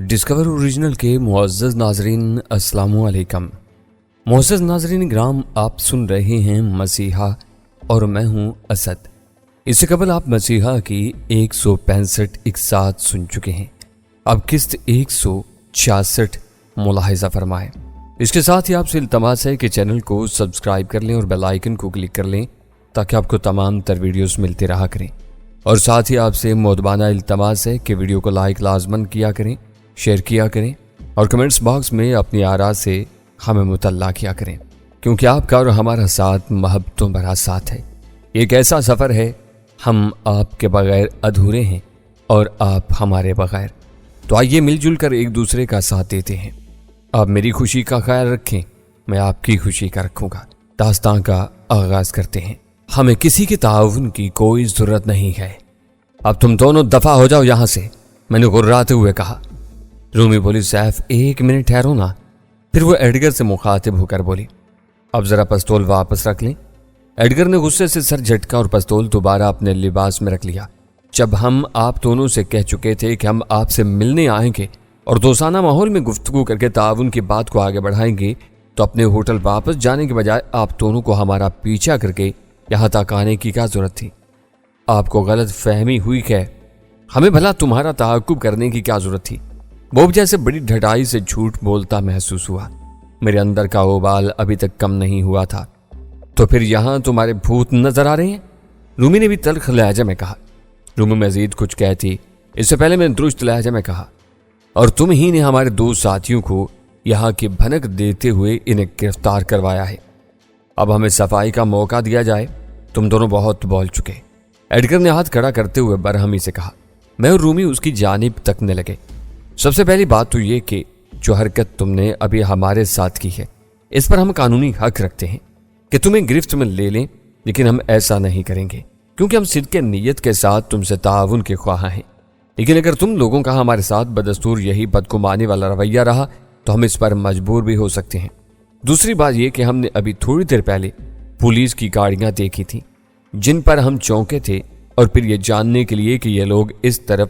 Discover original کے معزز ناظرین السلام علیکم۔ معزز ناظرین گرام، آپ سن رہے ہیں مسیحا اور میں ہوں اسد۔ اس سے قبل آپ مسیحا کی 165 اقساط سن چکے ہیں، اب قسط 166 ملاحظہ فرمائیں۔ اس کے ساتھ ہی آپ سے التماس ہے کہ چینل کو سبسکرائب کر لیں اور بیل آئیکن کو کلک کر لیں تاکہ آپ کو تمام تر ویڈیوز ملتے رہا کریں، اور ساتھ ہی آپ سے مؤدبانہ التماس ہے کہ ویڈیو کو لائک لازماً کیا کریں، شیئر کیا کریں اور کمنٹس باکس میں اپنی آراء سے ہمیں مطلع کیا کریں، کیونکہ آپ کا اور ہمارا ساتھ محبتوں بھرا ساتھ ہے۔ یہ ایک ایسا سفر ہے، ہم آپ کے بغیر ادھورے ہیں اور آپ ہمارے بغیر، تو آئیے مل جل کر ایک دوسرے کا ساتھ دیتے ہیں۔ آپ میری خوشی کا خیال رکھیں، میں آپ کی خوشی کا رکھوں گا۔ داستان کا آغاز کرتے ہیں۔ ہمیں کسی کے تعاون کی کوئی ضرورت نہیں ہے، اب تم دونوں دفع ہو جاؤ یہاں سے، میں نے غراتے ہوئے کہا۔ رومی بولی، سیف ایک منٹ ٹھہرو نا۔ پھر وہ ایڈگر سے مخاطب ہو کر بولی، اب ذرا پستول واپس رکھ لیں۔ ایڈگر نے غصے سے سر جھٹکا اور پستول دوبارہ اپنے لباس میں رکھ لیا۔ جب ہم آپ دونوں سے کہہ چکے تھے کہ ہم آپ سے ملنے آئیں گے اور دوستانہ ماحول میں گفتگو کر کے تعاون کی بات کو آگے بڑھائیں گے، تو اپنے ہوٹل واپس جانے کے بجائے آپ دونوں کو ہمارا پیچھا کر کے یہاں تک آنے کی کیا ضرورت تھی؟ آپ کو غلط فہمی ہوئی کہ ہمیں بھلا تمہارا تعاقب کرنے کی کیا ضرورت تھی؟ بوب جیسے بڑی ڈھٹائی سے جھوٹ بولتا محسوس ہوا۔ میرے اندر کا اوبال ابھی تک کم نہیں ہوا تھا۔ تو پھر یہاں تمہارے بھوت نظر آ رہے ہیں؟ رومی نے بھی تلخ لہجے میں کہا۔ رومی مزید کچھ کہتی اس سے پہلے میں درست لہجے میں کہا، اور تم ہی نے ہمارے دو ساتھیوں کو یہاں کی بھنک دیتے ہوئے انہیں گرفتار کروایا ہے۔ اب ہمیں صفائی کا موقع دیا جائے، تم دونوں بہت بول چکے۔ ایڈگر نے ہاتھ کھڑا کرتے ہوئے برہمی سے کہا۔ میں اور رومی اس کی جانب تکنے لگے۔ سب سے پہلی بات تو یہ کہ جو حرکت تم نے ابھی ہمارے ساتھ کی ہے، اس پر ہم قانونی حق رکھتے ہیں کہ تمہیں گرفت میں لے لیں، لیکن ہم ایسا نہیں کریں گے کیونکہ ہم صدق نیت کے ساتھ تم سے تعاون کے خواہاں ہیں۔ لیکن اگر تم لوگوں کا ہمارے ساتھ بدستور یہی بدگمانی والا رویہ رہا تو ہم اس پر مجبور بھی ہو سکتے ہیں۔ دوسری بات یہ کہ ہم نے ابھی تھوڑی دیر پہلے پولیس کی گاڑیاں دیکھی تھیں جن پر ہم چونکے تھے، اور پھر یہ جاننے کے لیے کہ یہ لوگ اس طرف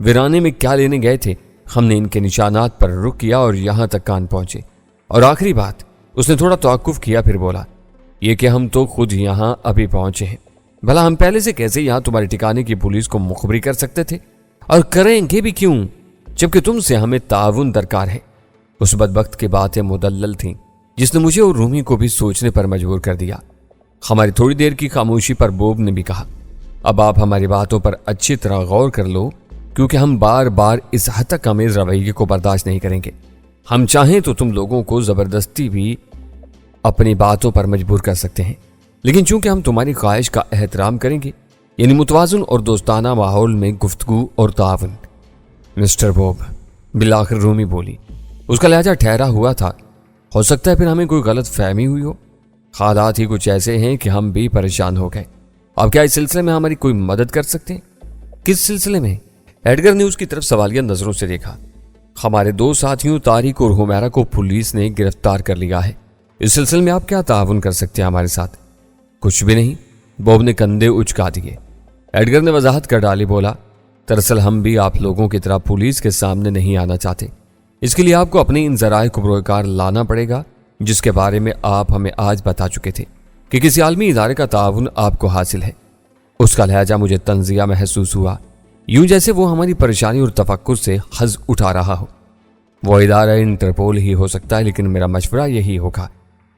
ویرانے میں کیا لینے گئے تھے، ہم نے ان کے نشانات پر رک کیا اور یہاں تک کان پہنچے۔ اور آخری بات، اس نے تھوڑا توقف کیا پھر بولا، یہ کہ ہم تو خود یہاں ابھی پہنچے ہیں، بھلا ہم پہلے سے کیسے یہاں تمہارے ٹھکانے کی پولیس کو مخبری کر سکتے تھے، اور کریں گے بھی کیوں جبکہ تم سے ہمیں تعاون درکار ہے۔ اس بدبخت کی باتیں مدلل تھیں جس نے مجھے اور رومی کو بھی سوچنے پر مجبور کر دیا۔ ہماری تھوڑی دیر کی خاموشی پر بوب نے بھی کہا، اب آپ ہماری باتوں پر اچھی طرح غور کر لو، کیونکہ ہم بار بار اس ہتک امیز رویے کو برداشت نہیں کریں گے۔ ہم چاہیں تو تم لوگوں کو زبردستی بھی اپنی باتوں پر مجبور کر سکتے ہیں، لیکن چونکہ ہم تمہاری خواہش کا احترام کریں گے، یعنی متوازن اور دوستانہ ماحول میں گفتگو اور تعاون۔ مسٹر بوب، بالآخر رومی بولی۔ اس کا لہجہ ٹھہرا ہوا تھا۔ ہو سکتا ہے پھر ہمیں کوئی غلط فہمی ہوئی ہو، حالات ہی کچھ ایسے ہیں کہ ہم بھی پریشان ہو گئے۔ آپ کیا اس سلسلے میں ہماری کوئی مدد کر سکتے ہیں؟ کس سلسلے میں؟ ایڈگر نے اس کی طرف سوالیہ نظروں سے دیکھا۔ ہمارے دو ساتھیوں طارق اور حمیرہ کو پولیس نے گرفتار کر لیا ہے، اس سلسلے میں آپ کیا تعاون کر سکتے ہیں ہمارے ساتھ؟ کچھ بھی نہیں، بوب نے کندھے اچکا دیے۔ ایڈگر نے وضاحت کر ڈالی، بولا، دراصل ہم بھی آپ لوگوں کی طرح پولیس کے سامنے نہیں آنا چاہتے، اس کے لیے آپ کو اپنے ان ذرائع کو بروکار لانا پڑے گا جس کے بارے میں آپ ہمیں آج بتا چکے تھے کہ کسی عالمی ادارے کا تعاون آپ کو حاصل ہے۔ اس کا لہجہ مجھے تنزیہ محسوس ہوا، یوں جیسے وہ ہماری پریشانی اور تفکر سے حظ اٹھا رہا ہو۔ وہ ادارہ انٹرپول ہی ہو سکتا ہے، لیکن میرا مشورہ یہی ہوگا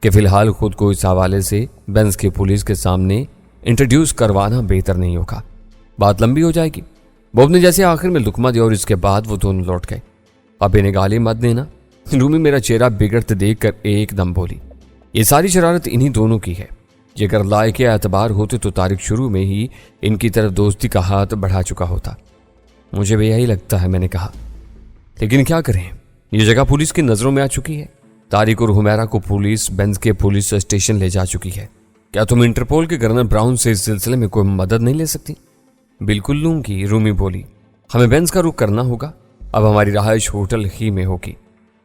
کہ فی الحال خود کو اس حوالے سے بینز کی پولیس کے سامنے انٹروڈیوس کروانا بہتر نہیں ہوگا، بات لمبی ہو جائے گی۔ بوب نے جیسے آخر میں لقمہ دیا اور اس کے بعد وہ دونوں لوٹ گئے۔ اب انہیں گالی مت دینا۔ رومی میرا چہرہ بگڑتے دیکھ کر ایک دم بولی، یہ ساری شرارت انہی دونوں کی ہے۔ یہ اگر لائق اعتبار ہوتے تو طارق شروع میں ہی ان کی طرف دوستی کا ہاتھ بڑھا چکا ہوتا۔ مجھے بھی یہی لگتا ہے، میں نے کہا، لیکن کیا کریں، یہ جگہ پولیس کی نظروں میں آ چکی ہے۔ طارق اور حمیرہ کو پولیس بینز کے پولیس اسٹیشن لے جا چکی ہے۔ کیا تم انٹرپول کے گورنر براؤن سے اس سلسلے میں کوئی مدد نہیں لے سکتی؟ بالکل لوں گی، رومی بولی۔ ہمیں بینز کا رخ کرنا ہوگا، اب ہماری رہائش ہوٹل ہی میں ہوگی۔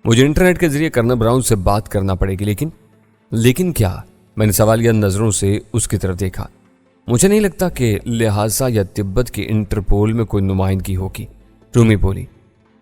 مجھے انٹرنیٹ کے ذریعے کرنل براؤن سے بات کرنا پڑے گی، لیکن کیا؟ میں نے سوالیہ نظروں سے اس کی طرف دیکھا۔ مجھے نہیں لگتا کہ لہٰذا یا تبت کی انٹرپول میں کوئی نمائندگی ہوگی، رومی بولی۔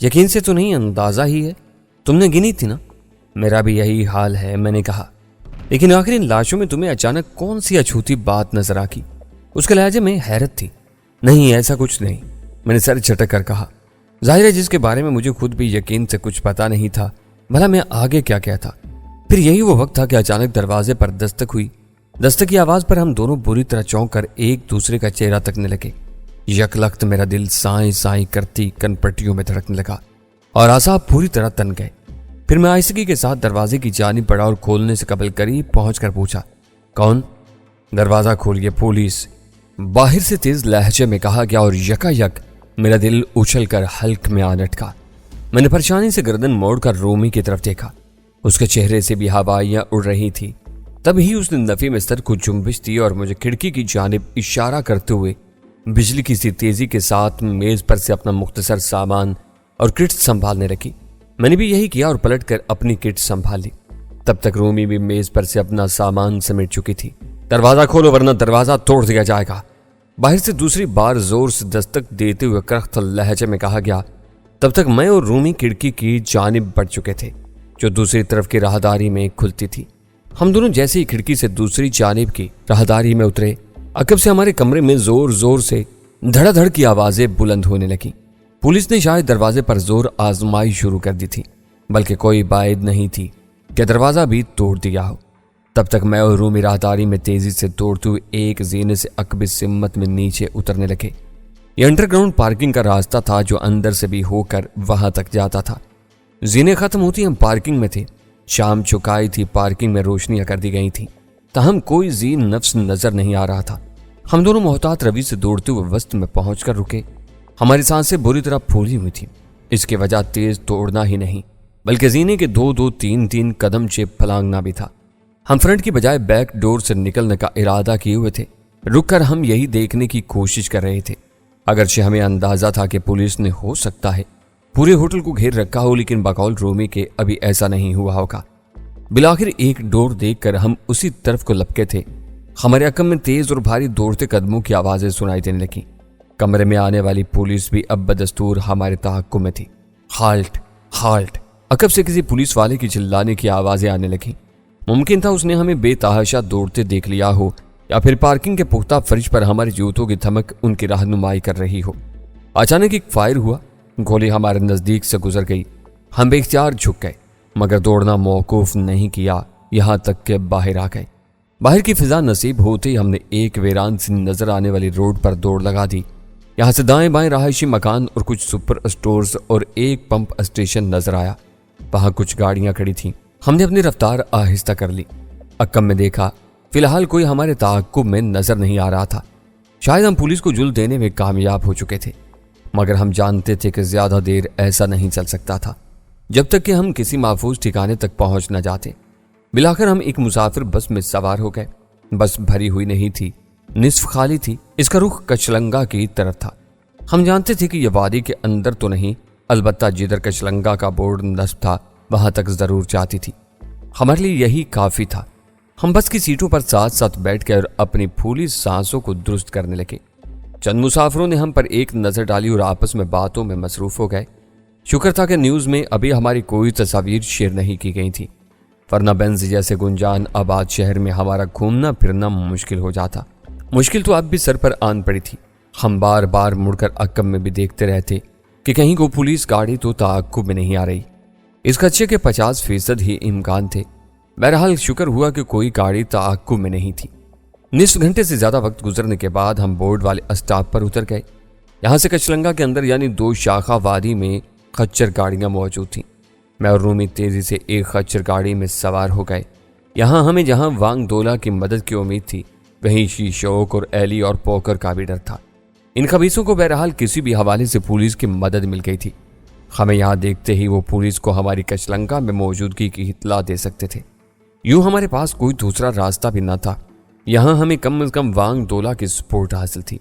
یقین سے تو نہیں، اندازہ ہی ہے، تم نے گنی تھی نا؟ میرا بھی یہی حال ہے، میں نے کہا۔ لیکن آخر ان لاشوں میں تمہیں اچانک کون سی اچھوتی بات نظر آکی؟ اس کے لہجے میں حیرت تھی۔ نہیں، ایسا کچھ نہیں، میں نے سر جھٹک کر کہا۔ ظاہر ہے جس کے بارے میں مجھے خود بھی یقین سے کچھ پتا نہیں تھا، بھلا میں آگے کیا کہتا۔ پھر یہی وہ وقت تھا کہ اچانک دروازے پر دستک ہوئی۔ دستک کی آواز پر ہم دونوں بری طرح چونک کر ایک دوسرے کا چہرہ تکنے لگے۔ یک لخت میرا دل سائیں سائیں کرتی کن پٹیوں میں دھڑکنے لگا اور اعصاب پوری طرح تن گئے۔ پھر میں آہستگی کے ساتھ دروازے کی جانب بڑھا اور کھولنے سے قبل قریب پہنچ کر پوچھا، کون؟ دروازہ کھولیے، پولیس، باہر سے تیز لہجے میں کہا گیا اور یکا یک میرا دل اچھل کر حلق میں آ لٹکا۔ میں نے پریشانی سے گردن موڑ کر رومی کی طرف دیکھا۔ اس کے چہرے سے بھی ہوائیاں اڑ رہی تھی۔ تب ہی اس نے نفی میں سر کو جنبش دی اور مجھے کھڑکی کی جانب اشارہ کرتے ہوئے بجلی کی سی تیزی کے ساتھ میز پر سے اپنا مختصر سامان اور کٹ سنبھالنے رکھی۔ میں نے بھی یہی کیا اور پلٹ کر اپنی کٹ سنبھال لی۔ تب تک رومی بھی میز پر سے اپنا سامان سمیٹ چکی تھی۔ دروازہ کھولو ورنہ دروازہ توڑ دیا جائے گا، باہر سے دوسری بار زور سے دستک دیتے ہوئے کرخت لہجے میں کہا گیا۔ تب تک میں اور رومی کھڑکی کی جانب بڑھ چکے تھے جو دوسری طرف کی راہداری میں کھلتی تھی۔ ہم دونوں جیسے ہی کھڑکی سے دوسری جانب کی راہداری میں اترے، عقب سے ہمارے کمرے میں زور زور سے دھڑا دھڑ کی آوازیں بلند ہونے لگیں۔ پولیس نے شاید دروازے پر زور آزمائی شروع کر دی تھی، بلکہ کوئی باعث نہیں تھی کہ دروازہ بھی توڑ دیا ہو۔ تب تک میں اور رومی راہداری میں تیزی سے دوڑتے ہوئے ایک زینے سے عقب سمت میں نیچے اترنے لگے۔ یہ انڈر گراؤنڈ پارکنگ کا راستہ تھا جو اندر سے بھی ہو کر وہاں تک جاتا تھا۔ زینے ختم ہوتی ہم پارکنگ میں تھے۔ شام چکائی تھی، پارکنگ میں روشنیاں کر دی گئی تھیں، تاہم کوئی زین نفس نظر نہیں آ رہا تھا۔ ہم دونوں محتاط روی سے دوڑتے ہوئے وسط میں پہنچ کر رکے۔ ہماری سانسیں بری طرح پھولی ہوئی تھیں۔ اس کی وجہ تیز توڑنا ہی نہیں بلکہ زینے کے دو دو تین تین قدم چیپ پھلانگنا بھی تھا۔ ہم فرنٹ کی بجائے بیک ڈور سے نکلنے کا ارادہ کیے ہوئے تھے۔ رک کر ہم یہی دیکھنے کی کوشش کر رہے تھے، اگرچہ ہمیں اندازہ تھا کہ پولیس نے ہو سکتا ہے پورے ہوٹل کو گھیر رکھا ہو، لیکن بقول رومی کے ابھی ایسا نہیں ہوا ہوگا۔ بلاخر ایک ڈور دیکھ کر ہم اسی طرف کو لپکے تھے۔ ہمارے عقب میں تیز اور بھاری دوڑتے قدموں کی آوازیں سنائی دینے لگیں۔ کمرے میں آنے والی پولیس بھی اب بدستور ہمارے تعاقب میں تھی۔ ہالٹ، ہالٹ، عقب سے کسی پولیس والے کی چلانے کی آوازیں آنے لگیں۔ ممکن تھا اس نے ہمیں بے تحاشا دوڑتے دیکھ لیا ہو یا پھر پارکنگ کے پختہ فرش پر ہمارے جوتوں کی دھمک ان کی رہنمائی کر رہی ہو۔ اچانک ایک فائر ہوا، گولی ہمارے نزدیک سے گزر گئی۔ ہم بے اختیار جھک گئے مگر دوڑنا موقوف نہیں کیا، یہاں تک کہ باہر آ گئے۔ باہر کی فضا نصیب ہوتے ہی ہم نے ایک ویران سے نظر آنے والی روڈ پر دوڑ لگا دی۔ یہاں سے دائیں بائیں رہائشی مکان اور کچھ سپر اسٹورز اور ایک پمپ اسٹیشن نظر آیا۔ وہاں کچھ گاڑیاں کھڑی تھیں۔ ہم نے اپنی رفتار آہستہ کر لی۔ عقب میں دیکھا، فی الحال کوئی ہمارے تعاقب میں نظر نہیں آ رہا تھا۔ شاید ہم پولیس کو جل دینے میں کامیاب ہو چکے تھے، مگر ہم جانتے تھے کہ زیادہ دیر ایسا نہیں چل سکتا تھا جب تک کہ ہم کسی محفوظ ٹھکانے تک پہنچ نہ جاتے۔ بلاخر ہم ایک مسافر بس میں سوار ہو گئے۔ بس بھری ہوئی نہیں تھی، نصف خالی تھی۔ اس کا رخ کچلنگا کی طرف تھا۔ ہم جانتے تھے کہ یہ وادی کے اندر تو نہیں، البتہ جدھر کچلنگا کا بورڈ نصب تھا وہاں تک ضرور جاتی تھی۔ ہمارے لیے یہی کافی تھا۔ ہم بس کی سیٹوں پر ساتھ ساتھ بیٹھ کر اپنی پھولی سانسوں کو درست کرنے لگے۔ چند مسافروں نے ہم پر ایک نظر ڈالی اور آپس میں باتوں میں مصروف ہو گئے۔ شکر تھا کہ نیوز میں ابھی ہماری کوئی تصاویر شیئر نہیں کی گئی تھی، ورنہ بینز جیسے گنجان آباد شہر میں ہمارا گھومنا پھرنا مشکل ہو جاتا۔ مشکل تو اب بھی سر پر آن پڑی تھی۔ ہم بار بار مڑ کر عقب میں بھی دیکھتے رہتے کہ کہیں کو پولیس گاڑی تو تعاقب میں نہیں آ رہی۔ اس خدشے کے 50% ہی امکان تھے۔ بہرحال شکر ہوا کہ کوئی گاڑی تعاقب میں نہیں تھی۔ نصف گھنٹے سے زیادہ وقت گزرنے کے بعد ہم بورڈ والے اسٹاپ پر اتر گئے۔ یہاں سے کچلنگا کے اندر یعنی 2 شاخہ وادی میں خچر گاڑیاں موجود تھیں۔ میں اور رومی تیزی سے ایک خچر گاڑی میں سوار ہو گئے۔ یہاں ہمیں جہاں وانگ دولا کی مدد کی امید تھی، وہیں شیشوک اور ایلی اور پوکر کا بھی ڈر تھا۔ ان خبیثوں کو بہرحال کسی بھی حوالے سے پولیس کی مدد مل گئی تھی۔ ہمیں یہاں دیکھتے ہی وہ پولیس کو ہماری کچلنگا میں موجودگی کی اطلاع دے سکتے تھے۔ یوں ہمارے پاس کوئی دوسرا راستہ بھی نہ تھا۔ یہاں ہمیں کم از کم وانگ دولا کی سپورٹ حاصل تھی۔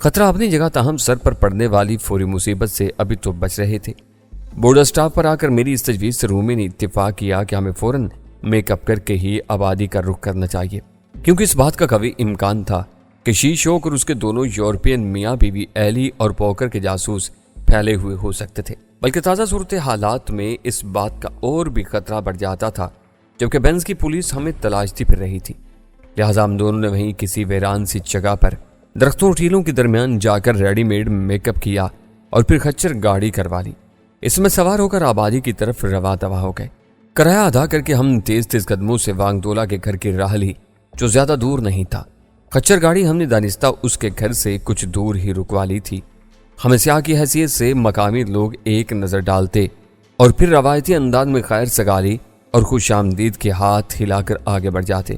خطرہ اپنی جگہ تاہم سر پر پڑنے والی فوری مصیبت سے ابھی تو بچ رہے تھے۔ بورڈ اسٹاپ پر آ کر میری اس تجویز سے رومی نے اتفاق کیا کہ ہمیں فوراً میک اپ کر کے ہی آبادی کا رخ کرنا چاہیے، کیونکہ اس بات کا قوی امکان تھا کہ شیشوک اور اس کے دونوں یورپین میاں بیوی ایلی اور پوکر کے جاسوس پھیلے ہوئے ہو سکتے تھے، بلکہ تازہ صورت حالات میں اس بات کا اور بھی خطرہ بڑھ جاتا تھا جبکہ بینز کی پولیس ہمیں تلاشتی پھر رہی تھی۔ لہٰذا ہم دونوں نے وہیں کسی ویران سی جگہ پر درختوں اور ٹیلوں کے درمیان جا کر ریڈی میڈ میک اپ کیا اور پھر خچر گاڑی کروا لی۔ اس میں سوار ہو کر آبادی کی طرف رواں دوا ہو گئے۔ کرایہ ادا کر کے ہم تیز تیز قدموں سے وانگ دولہ کے گھر کی راہ لی جو زیادہ دور نہیں تھا۔ خچر گاڑی ہم نے دانستہ اس کے گھر سے کچھ دور ہی رکوا لی تھی۔ ہمیں سیاح کی حیثیت سے مقامی لوگ ایک نظر ڈالتے اور پھر روایتی انداز میں خیر سگالی اور خوش آمدید کے ہاتھ ہلا کر آگے بڑھ جاتے۔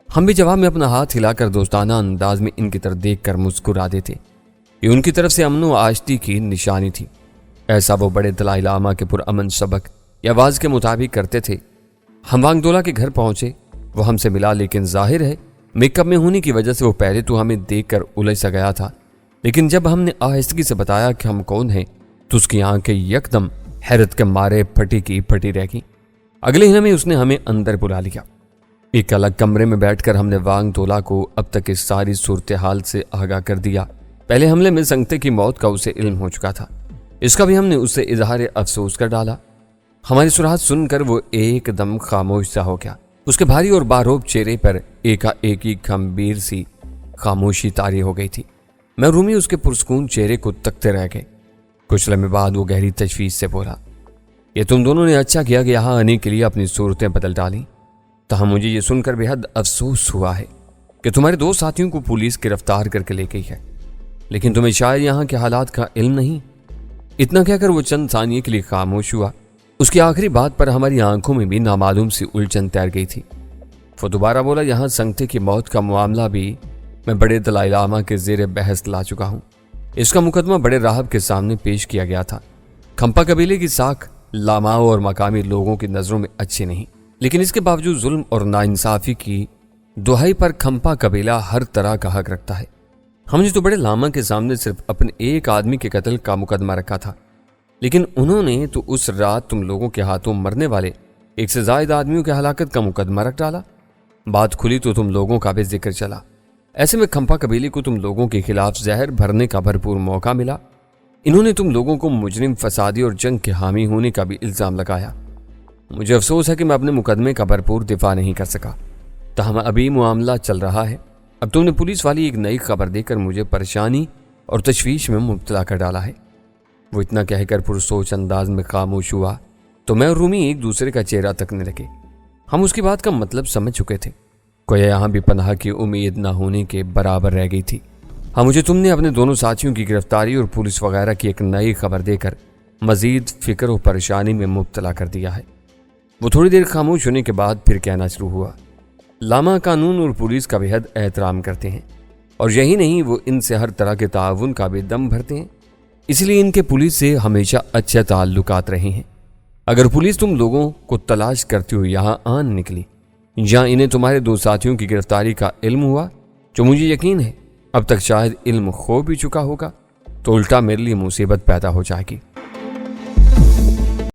ہم بھی جواب میں اپنا ہاتھ ہلا کر دوستانہ انداز میں ان کی طرف دیکھ کر مسکرا دیتے۔ یہ ان کی طرف سے امن و آشتی کی نشانی تھی۔ ایسا وہ بڑے دلائی لاما کے پرامن سبق یا آواز کے مطابق کرتے تھے۔ ہم وانگ دولہ کے گھر پہنچے۔ وہ ہم سے ملا، لیکن ظاہر ہے میک اپ میں ہونے کی وجہ سے وہ پہلے تو ہمیں دیکھ کر الجھ سا گیا تھا، لیکن جب ہم نے آہستگی سے بتایا کہ ہم کون ہیں تو اس کی آنکھیں یکدم حیرت کے مارے پھٹی کی پھٹی رہ گئیں۔ اگلے ہی میں اس نے ہمیں اندر بلا لیا۔ ایک الگ کمرے میں بیٹھ کر ہم نے وانگ دولہ کو اب تک اس ساری صورتحال سے آگاہ کر دیا۔ پہلے حملے میں سنگتے کی موت کا اسے علم ہو چکا تھا، اس کا بھی ہم نے اسے اظہار افسوس کر ڈالا۔ ہماری صراحت سن کر وہ ایک دم خاموش سا ہو گیا۔ اس کے بھاری اور باروب چہرے پر ایک گمبھیر سی خاموشی طاری ہو گئی تھی۔ میں رومی اس کے پرسکون چہرے کو تکتے رہ گئے۔ کچھ لمحے بعد وہ گہری تشویش سے بولا، یہ تم دونوں نے اچھا کیا کہ یہاں آنے کے لیے اپنی صورتیں بدل ڈالیں۔ تاہم مجھے یہ سن کر بے حد افسوس ہوا ہے کہ تمہارے دو ساتھیوں کو پولیس گرفتار کر کے لے گئی ہے، لیکن تمہیں شاید یہاں کے حالات کا علم نہیں۔ اتنا کہہ کر وہ چند ثانیے کے لیے خاموش ہوا۔ اس کی آخری بات پر ہماری آنکھوں میں بھی نامعلوم سی الجھن تیر گئی تھی۔ وہ دوبارہ بولا، یہاں سنگتے کی موت کا معاملہ بھی میں بڑے دلائی لاما کے زیر بحث لا چکا ہوں۔ اس کا مقدمہ بڑے راہب کے سامنے پیش کیا گیا تھا۔ کھمپا قبیلے کی ساکھ لاماؤں اور مقامی لوگوں کی نظروں میں اچھی نہیں، لیکن اس کے باوجود ظلم اور ناانصافی کی دہائی پر کھمپا قبیلہ ہر طرح کا حق رکھتا ہے۔ ہم نے تو بڑے لاما کے سامنے صرف اپنے ایک آدمی کے قتل کا مقدمہ رکھا تھا، لیکن انہوں نے تو اس رات تم لوگوں کے ہاتھوں مرنے والے ایک سے زائد آدمیوں کی ہلاکت کا مقدمہ رکھ ڈالا۔ بات کھلی تو تم لوگوں کا بھی ذکر چلا۔ ایسے میں کھمپا قبیلے کو تم لوگوں کے خلاف زہر بھرنے کا بھرپور موقع ملا۔ انہوں نے تم لوگوں کو مجرم، فسادی اور جنگ کے حامی ہونے کا بھی الزام لگایا۔ مجھے افسوس ہے کہ میں اپنے مقدمے کا بھرپور دفاع نہیں کر سکا، تاہم ابھی معاملہ چل رہا ہے۔ اب تم نے پولیس والی ایک نئی خبر دے کر مجھے پریشانی اور تشویش میں مبتلا کر ڈالا ہے۔ وہ اتنا کہہ کر پرسوچ انداز میں خاموش ہوا تو میں اور رومی ایک دوسرے کا چہرہ تکنے لگے۔ ہم اس کی بات کا مطلب سمجھ چکے تھے۔ کوئی یہاں بھی پناہ کی امید نہ ہونے کے برابر رہ گئی تھی۔ ہاں، مجھے تم نے اپنے دونوں ساتھیوں کی گرفتاری اور پولیس وغیرہ کی ایک نئی خبر دے کر مزید فکر و پریشانی میں مبتلا کر دیا ہے۔ وہ تھوڑی دیر خاموش ہونے کے بعد پھر کہنا شروع ہوا، لاما قانون اور پولیس کا بے حد احترام کرتے ہیں، اور یہی نہیں، وہ ان سے ہر طرح کے تعاون کا بھی دم بھرتے ہیں، اس لیے ان کے پولیس سے ہمیشہ اچھے تعلقات رہے ہیں۔ اگر پولیس تم لوگوں کو تلاش کرتے ہوئے یہاں آن نکلی یا انہیں تمہارے دو ساتھیوں کی گرفتاری کا علم ہوا، جو مجھے یقین ہے اب تک شاید علم کھو بھی چکا ہوگا، تو الٹا میرے لیے مصیبت پیدا ہو جائے گی۔